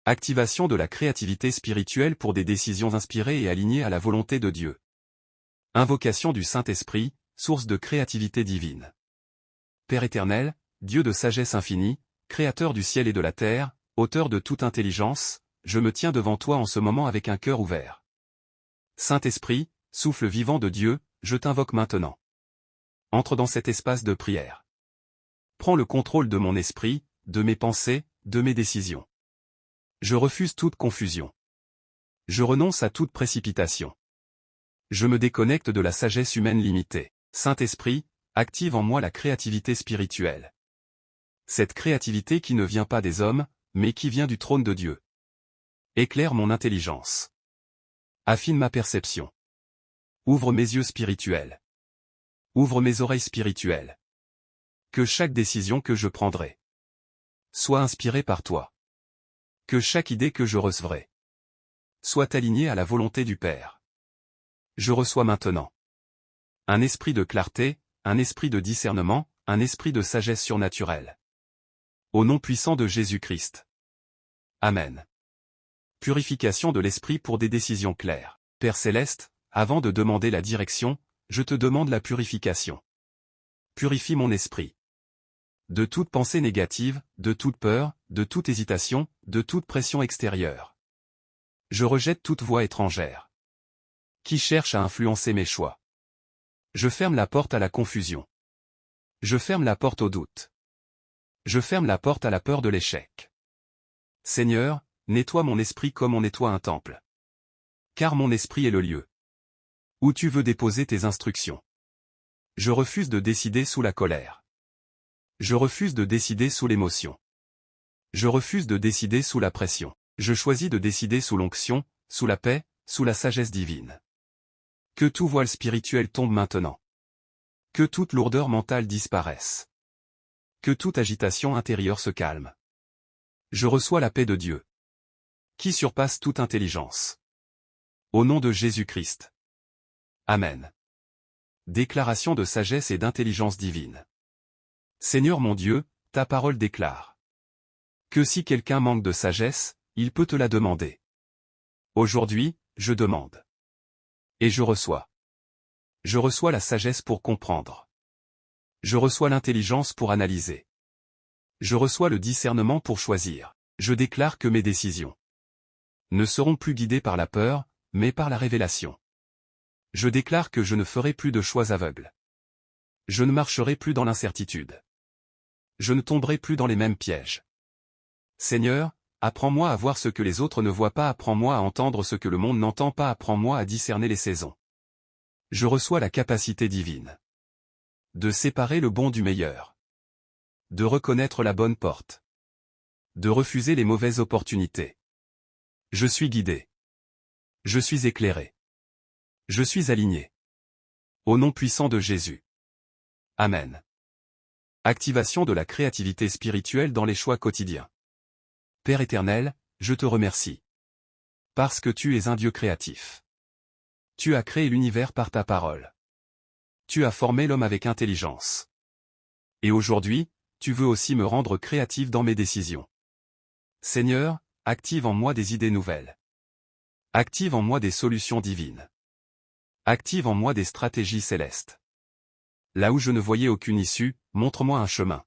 Activation de la créativité spirituelle pour des décisions inspirées et alignées à la volonté de Dieu. Invocation du Saint-Esprit, source de créativité divine. Père éternel, Dieu de sagesse infinie, Créateur du ciel et de la terre, auteur de toute intelligence, je me tiens devant toi en ce moment avec un cœur ouvert. Saint-Esprit, souffle vivant de Dieu, je t'invoque maintenant. Entre dans cet espace de prière. Prends le contrôle de mon esprit, de mes pensées, de mes décisions. Je refuse toute confusion. Je renonce à toute précipitation. Je me déconnecte de la sagesse humaine limitée. Saint-Esprit, active en moi la créativité spirituelle. Cette créativité qui ne vient pas des hommes, mais qui vient du trône de Dieu. Éclaire mon intelligence. Affine ma perception. Ouvre mes yeux spirituels. Ouvre mes oreilles spirituelles. Que chaque décision que je prendrai soit inspirée par toi. Que chaque idée que je recevrai soit alignée à la volonté du Père. Je reçois maintenant un esprit de clarté, un esprit de discernement, un esprit de sagesse surnaturelle. Au nom puissant de Jésus-Christ. Amen. Purification de l'esprit pour des décisions claires. Père céleste, avant de demander la direction, je te demande la purification. Purifie mon esprit. De toute pensée négative, de toute peur, de toute hésitation, de toute pression extérieure. Je rejette toute voix étrangère qui cherche à influencer mes choix. Je ferme la porte à la confusion. Je ferme la porte au doute. Je ferme la porte à la peur de l'échec. Seigneur, nettoie mon esprit comme on nettoie un temple. Car mon esprit est le lieu où tu veux déposer tes instructions. Je refuse de décider sous la colère. Je refuse de décider sous l'émotion. Je refuse de décider sous la pression. Je choisis de décider sous l'onction, sous la paix, sous la sagesse divine. Que tout voile spirituel tombe maintenant. Que toute lourdeur mentale disparaisse. Que toute agitation intérieure se calme. Je reçois la paix de Dieu, qui surpasse toute intelligence. Au nom de Jésus-Christ. Amen. Déclaration de sagesse et d'intelligence divine. Seigneur mon Dieu, ta parole déclare que si quelqu'un manque de sagesse, il peut te la demander. Aujourd'hui, je demande. Et je reçois. Je reçois la sagesse pour comprendre. Je reçois l'intelligence pour analyser. Je reçois le discernement pour choisir. Je déclare que mes décisions ne seront plus guidées par la peur, mais par la révélation. Je déclare que je ne ferai plus de choix aveugles. Je ne marcherai plus dans l'incertitude. Je ne tomberai plus dans les mêmes pièges. Seigneur, apprends-moi à voir ce que les autres ne voient pas, apprends-moi à entendre ce que le monde n'entend pas, apprends-moi à discerner les saisons. Je reçois la capacité divine de séparer le bon du meilleur, de reconnaître la bonne porte, de refuser les mauvaises opportunités. Je suis guidé. Je suis éclairé. Je suis aligné. Au nom puissant de Jésus. Amen. Activation de la créativité spirituelle dans les choix quotidiens. Père éternel, je te remercie. Parce que tu es un Dieu créatif. Tu as créé l'univers par ta parole. Tu as formé l'homme avec intelligence. Et aujourd'hui, tu veux aussi me rendre créatif dans mes décisions. Seigneur, active en moi des idées nouvelles. Active en moi des solutions divines. Active en moi des stratégies célestes. Là où je ne voyais aucune issue, montre-moi un chemin.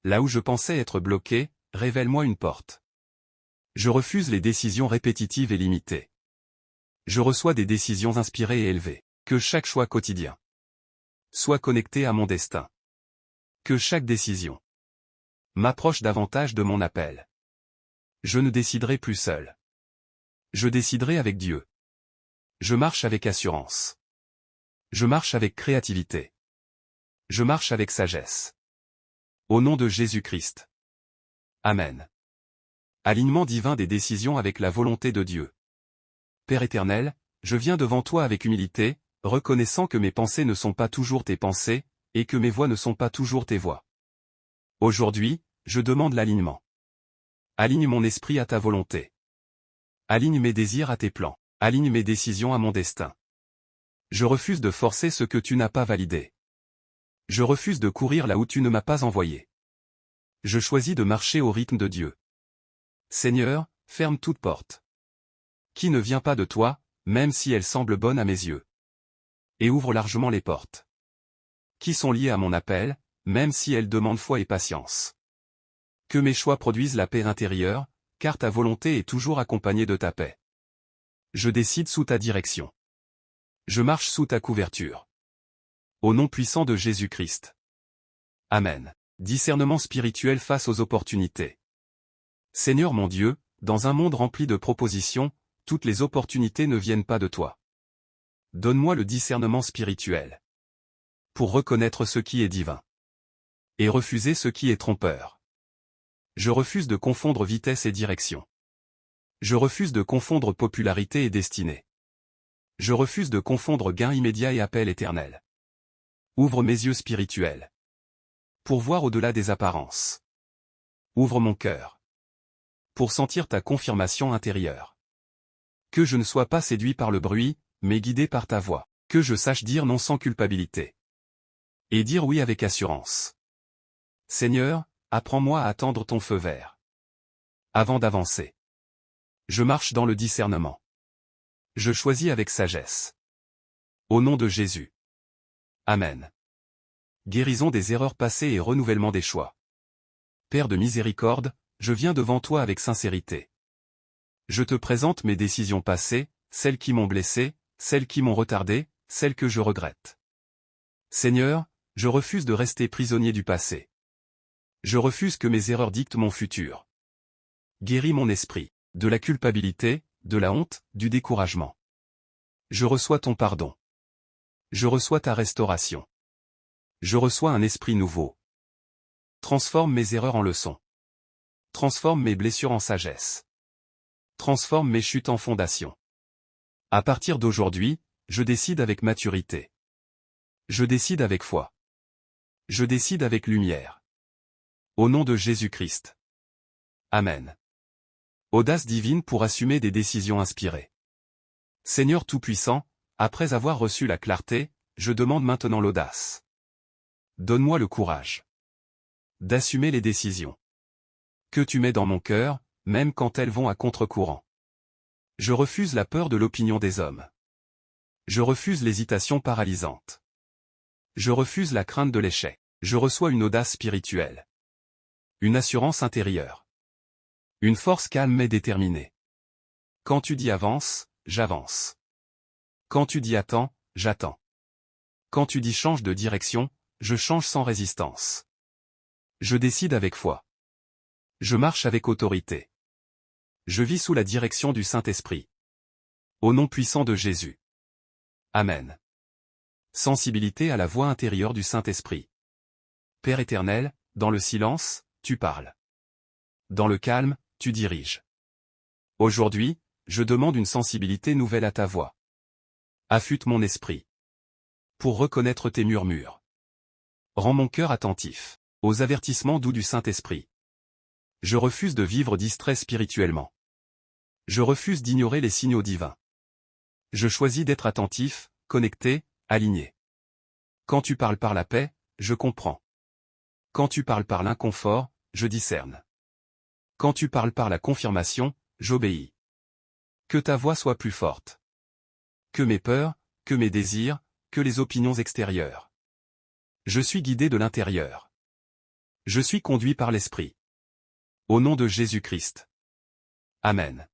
Là où je pensais être bloqué, révèle-moi une porte. Je refuse les décisions répétitives et limitées. Je reçois des décisions inspirées et élevées. Que chaque choix quotidien soit connecté à mon destin. Que chaque décision m'approche davantage de mon appel. Je ne déciderai plus seul. Je déciderai avec Dieu. Je marche avec assurance. Je marche avec créativité. Je marche avec sagesse. Au nom de Jésus-Christ. Amen. Alignement divin des décisions avec la volonté de Dieu. Père éternel, je viens devant toi avec humilité, reconnaissant que mes pensées ne sont pas toujours tes pensées, et que mes voix ne sont pas toujours tes voix. Aujourd'hui, je demande l'alignement. Aligne mon esprit à ta volonté. Aligne mes désirs à tes plans. Aligne mes décisions à mon destin. Je refuse de forcer ce que tu n'as pas validé. Je refuse de courir là où tu ne m'as pas envoyé. Je choisis de marcher au rythme de Dieu. Seigneur, ferme toute porte qui ne vient pas de toi, même si elle semble bonne à mes yeux. Et ouvre largement les portes qui sont liées à mon appel, même si elles demandent foi et patience. Que mes choix produisent la paix intérieure, car ta volonté est toujours accompagnée de ta paix. Je décide sous ta direction. Je marche sous ta couverture. Au nom puissant de Jésus-Christ. Amen. Discernement spirituel face aux opportunités. Seigneur mon Dieu, dans un monde rempli de propositions, toutes les opportunités ne viennent pas de toi. Donne-moi le discernement spirituel pour reconnaître ce qui est divin et refuser ce qui est trompeur. Je refuse de confondre vitesse et direction. Je refuse de confondre popularité et destinée. Je refuse de confondre gain immédiat et appel éternel. Ouvre mes yeux spirituels pour voir au-delà des apparences. Ouvre mon cœur pour sentir ta confirmation intérieure. Que je ne sois pas séduit par le bruit, mais guidé par ta voix. Que je sache dire non sans culpabilité. Et dire oui avec assurance. Seigneur, apprends-moi à attendre ton feu vert. Avant d'avancer. Je marche dans le discernement. Je choisis avec sagesse. Au nom de Jésus. Amen. Guérison des erreurs passées et renouvellement des choix. Père de miséricorde, je viens devant toi avec sincérité. Je te présente mes décisions passées, celles qui m'ont blessé, celles qui m'ont retardé, celles que je regrette. Seigneur, je refuse de rester prisonnier du passé. Je refuse que mes erreurs dictent mon futur. Guéris mon esprit, de la culpabilité, de la honte, du découragement. Je reçois ton pardon. Je reçois ta restauration. Je reçois un esprit nouveau. Transforme mes erreurs en leçons. Transforme mes blessures en sagesse. Transforme mes chutes en fondation. À partir d'aujourd'hui, je décide avec maturité. Je décide avec foi. Je décide avec lumière. Au nom de Jésus-Christ. Amen. Audace divine pour assumer des décisions inspirées. Seigneur Tout-Puissant, après avoir reçu la clarté, je demande maintenant l'audace. Donne-moi le courage d'assumer les décisions que tu mets dans mon cœur, même quand elles vont à contre-courant. Je refuse la peur de l'opinion des hommes. Je refuse l'hésitation paralysante. Je refuse la crainte de l'échec. Je reçois une audace spirituelle. Une assurance intérieure. Une force calme et déterminée. Quand tu dis avance, j'avance. Quand tu dis attends, j'attends. Quand tu dis change de direction, je change sans résistance. Je décide avec foi. Je marche avec autorité. Je vis sous la direction du Saint-Esprit. Au nom puissant de Jésus. Amen. Sensibilité à la voix intérieure du Saint-Esprit. Père éternel, dans le silence, tu parles. Dans le calme, tu diriges. Aujourd'hui, je demande une sensibilité nouvelle à ta voix. Affûte mon esprit pour reconnaître tes murmures. Rends mon cœur attentif aux avertissements doux du Saint-Esprit. Je refuse de vivre distrait spirituellement. Je refuse d'ignorer les signaux divins. Je choisis d'être attentif, connecté, aligné. Quand tu parles par la paix, je comprends. Quand tu parles par l'inconfort, je discerne. Quand tu parles par la confirmation, j'obéis. Que ta voix soit plus forte que mes peurs, que mes désirs, que les opinions extérieures. Je suis guidé de l'intérieur. Je suis conduit par l'Esprit. Au nom de Jésus-Christ. Amen.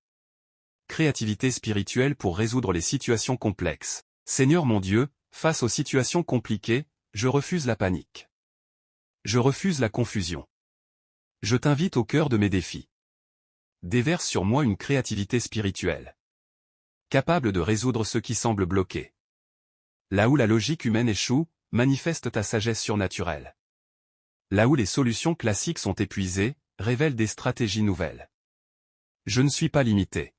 Créativité spirituelle pour résoudre les situations complexes. Seigneur mon Dieu, face aux situations compliquées, je refuse la panique. Je refuse la confusion. Je t'invite au cœur de mes défis. Déverse sur moi une créativité spirituelle, capable de résoudre ce qui semble bloqué. Là où la logique humaine échoue, manifeste ta sagesse surnaturelle. Là où les solutions classiques sont épuisées, révèle des stratégies nouvelles. Je ne suis pas limité.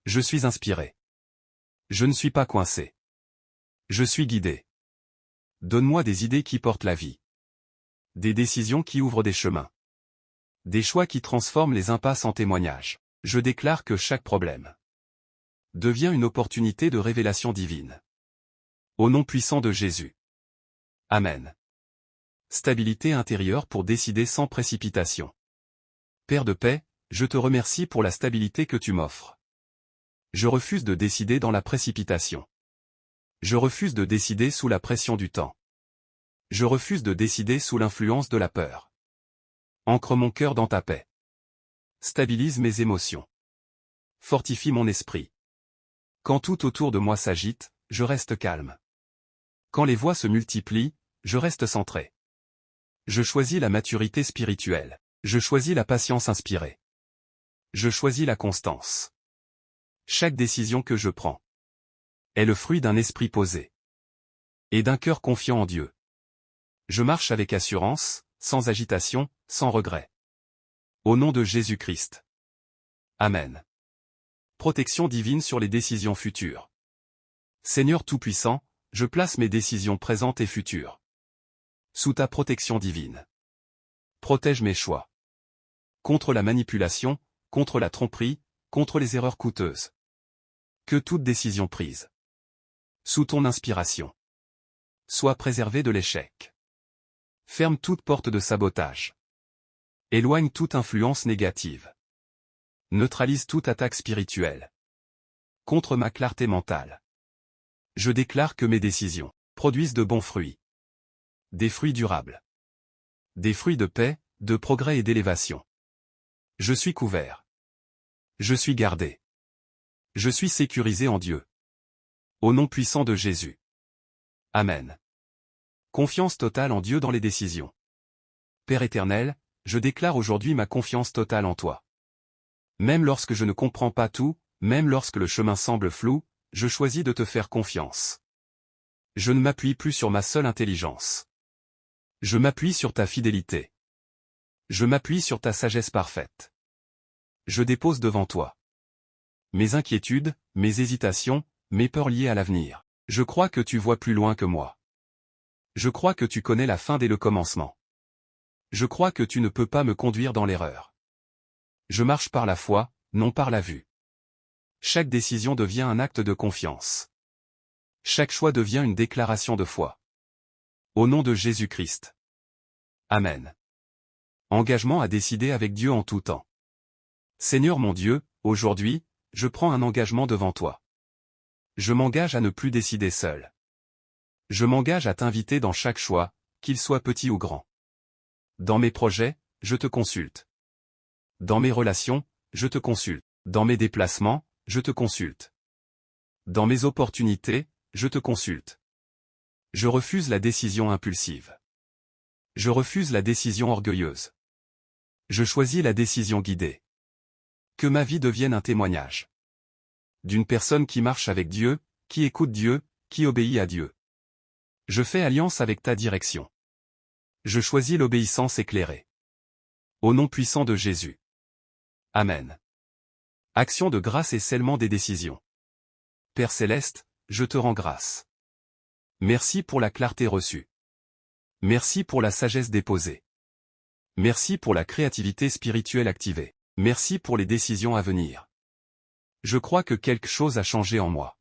Je suis inspiré. Je ne suis pas coincé. Je suis guidé. Donne-moi des idées qui portent la vie. Des décisions qui ouvrent des chemins. Des choix qui transforment les impasses en témoignages. Je déclare que chaque problème devient une opportunité de révélation divine. Au nom puissant de Jésus. Amen. Stabilité intérieure pour décider sans précipitation. Père de paix, je te remercie pour la stabilité que tu m'offres. Je refuse de décider dans la précipitation. Je refuse de décider sous la pression du temps. Je refuse de décider sous l'influence de la peur. Ancre mon cœur dans ta paix. Stabilise mes émotions. Fortifie mon esprit. Quand tout autour de moi s'agite, je reste calme. Quand les voix se multiplient, je reste centré. Je choisis la maturité spirituelle. Je choisis la patience inspirée. Je choisis la constance. Chaque décision que je prends est le fruit d'un esprit posé et d'un cœur confiant en Dieu. Je marche avec assurance, sans agitation, sans regret. Au nom de Jésus-Christ. Amen. Protection divine sur les décisions futures. Seigneur Tout-Puissant, je place mes décisions présentes et futures sous ta protection divine. Protège mes choix contre la manipulation, contre la tromperie, contre les erreurs coûteuses. Que toute décision prise sous ton inspiration soit préservée de l'échec. Ferme toute porte de sabotage. Éloigne toute influence négative. Neutralise toute attaque spirituelle contre ma clarté mentale. Je déclare que mes décisions produisent de bons fruits. Des fruits durables. Des fruits de paix, de progrès et d'élévation. Je suis couvert. Je suis gardé. Je suis sécurisé en Dieu. Au nom puissant de Jésus. Amen. Confiance totale en Dieu dans les décisions. Père éternel, je déclare aujourd'hui ma confiance totale en toi. Même lorsque je ne comprends pas tout, même lorsque le chemin semble flou, je choisis de te faire confiance. Je ne m'appuie plus sur ma seule intelligence. Je m'appuie sur ta fidélité. Je m'appuie sur ta sagesse parfaite. Je dépose devant toi mes inquiétudes, mes hésitations, mes peurs liées à l'avenir. Je crois que tu vois plus loin que moi. Je crois que tu connais la fin dès le commencement. Je crois que tu ne peux pas me conduire dans l'erreur. Je marche par la foi, non par la vue. Chaque décision devient un acte de confiance. Chaque choix devient une déclaration de foi. Au nom de Jésus-Christ. Amen. Engagement à décider avec Dieu en tout temps. Seigneur mon Dieu, aujourd'hui, je prends un engagement devant toi. Je m'engage à ne plus décider seul. Je m'engage à t'inviter dans chaque choix, qu'il soit petit ou grand. Dans mes projets, je te consulte. Dans mes relations, je te consulte. Dans mes déplacements, je te consulte. Dans mes opportunités, je te consulte. Je refuse la décision impulsive. Je refuse la décision orgueilleuse. Je choisis la décision guidée. Que ma vie devienne un témoignage d'une personne qui marche avec Dieu, qui écoute Dieu, qui obéit à Dieu. Je fais alliance avec ta direction. Je choisis l'obéissance éclairée. Au nom puissant de Jésus. Amen. Action de grâce et scellement des décisions. Père céleste, je te rends grâce. Merci pour la clarté reçue. Merci pour la sagesse déposée. Merci pour la créativité spirituelle activée. Merci pour les décisions à venir. Je crois que quelque chose a changé en moi.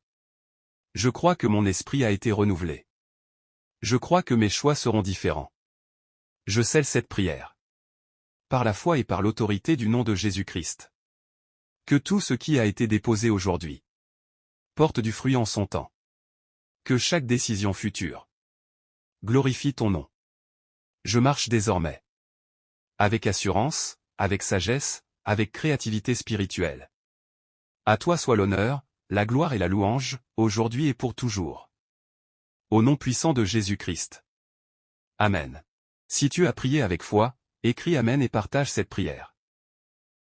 Je crois que mon esprit a été renouvelé. Je crois que mes choix seront différents. Je scelle cette prière. Par la foi et par l'autorité du nom de Jésus-Christ. Que tout ce qui a été déposé aujourd'hui porte du fruit en son temps. Que chaque décision future glorifie ton nom. Je marche désormais avec assurance, avec sagesse, avec créativité spirituelle. À toi soit l'honneur, la gloire et la louange, aujourd'hui et pour toujours. Au nom puissant de Jésus-Christ. Amen. Si tu as prié avec foi, écris Amen et partage cette prière.